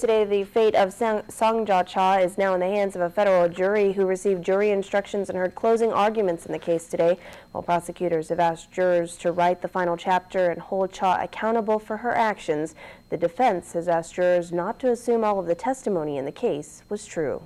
Today, the fate of Songjia Cha is now in the hands of a federal jury who received jury instructions and heard closing arguments in the case today, while prosecutors have asked jurors to write the final chapter and hold Cha accountable for her actions. The defense has asked jurors not to assume all of the testimony in the case was true.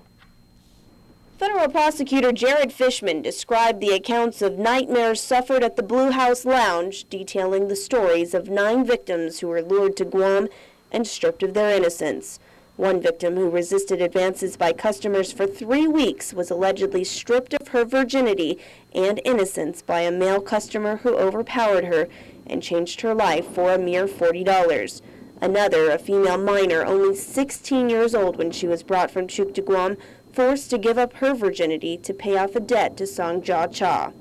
Federal prosecutor Jared Fishman described the accounts of nightmares suffered at the Blue House Lounge, detailing the stories of 9 victims who were lured to Guam and stripped of their innocence. One victim who resisted advances by customers for 3 weeks was allegedly stripped of her virginity and innocence by a male customer who overpowered her and changed her life for a mere $40. Another, a female minor, only 16 years old when she was brought from Chuuk to Guam, forced to give up her virginity to pay off a debt to Songjia Cha.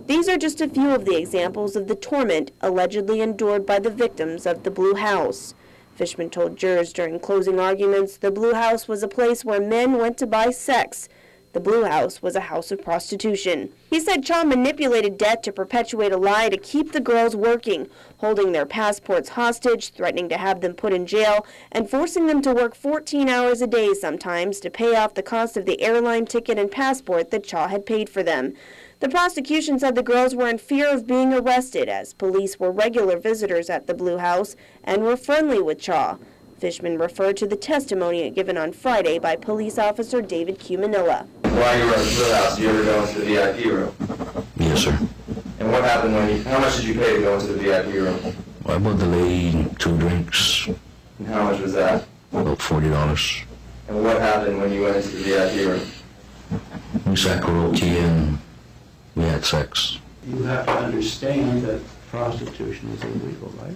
These are just a few of the examples of the torment allegedly endured by the victims of the Blue House. Fishman told jurors during closing arguments the Blue House was a place where men went to buy sex. The Blue House was a house of prostitution. He said Cha manipulated debt to perpetuate a lie to keep the girls working, holding their passports hostage, threatening to have them put in jail, and forcing them to work 14 hours a day sometimes to pay off the cost of the airline ticket and passport that Cha had paid for them. The prosecution said the girls were in fear of being arrested as police were regular visitors at the Blue House and were friendly with Cha. Fishman referred to the testimony given on Friday by police officer David Q. Manila. While you were at the Blue House, you ever go into the VIP room? Yes, sir. And what happened how much did you pay to go into the VIP room? Well, I bought the lady 2 drinks. And how much was that? About $40. And what happened when you went into the VIP room? We sat karaoke and we had sex. You have to understand that prostitution is illegal, right?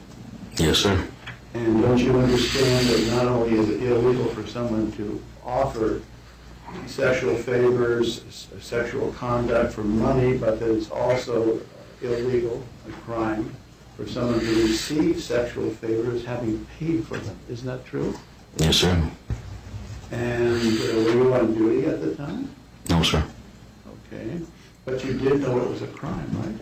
Yes, sir. And don't you understand that not only is it illegal for someone to offer sexual favors, sexual conduct for money, but that it's also illegal, a crime, for someone to receive sexual favors having paid for them. Isn't that true? Yes, sir. And were you on duty at the time? No, sir. Okay. But you did know it was a crime, right?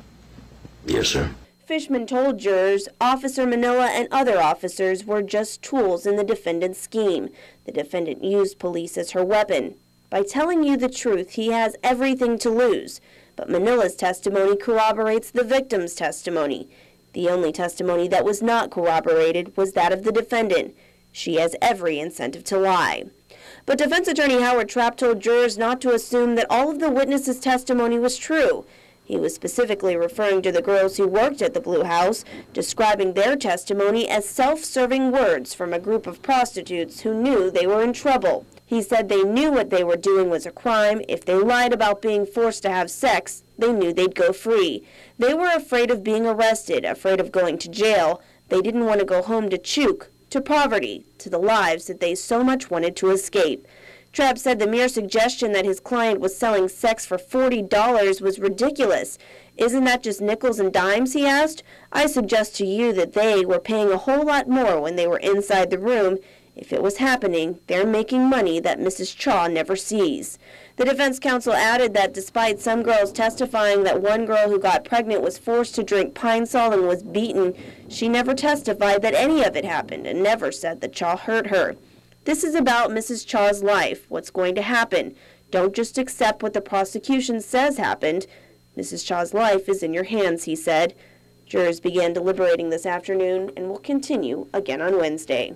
Yes, sir. Fishman told jurors Officer Manila and other officers were just tools in the defendant's scheme. The defendant used police as her weapon. By telling you the truth, he has everything to lose. But Manila's testimony corroborates the victim's testimony. The only testimony that was not corroborated was that of the defendant. She has every incentive to lie. But defense attorney Howard Trapp told jurors not to assume that all of the witnesses' testimony was true. He was specifically referring to the girls who worked at the Blue House, describing their testimony as self-serving words from a group of prostitutes who knew they were in trouble. He said they knew what they were doing was a crime. If they lied about being forced to have sex, they knew they'd go free. They were afraid of being arrested, afraid of going to jail. They didn't want to go home to Chuuk, to poverty, to the lives that they so much wanted to escape. Trapp said the mere suggestion that his client was selling sex for $40 was ridiculous. Isn't that just nickels and dimes, he asked? I suggest to you that they were paying a whole lot more when they were inside the room. If it was happening, they're making money that Mrs. Cha never sees. The defense counsel added that despite some girls testifying that one girl who got pregnant was forced to drink Pine Sol and was beaten, she never testified that any of it happened and never said that Cha hurt her. This is about Mrs. Cha's life, what's going to happen. Don't just accept what the prosecution says happened. Mrs. Cha's life is in your hands, he said. Jurors began deliberating this afternoon and will continue again on Wednesday.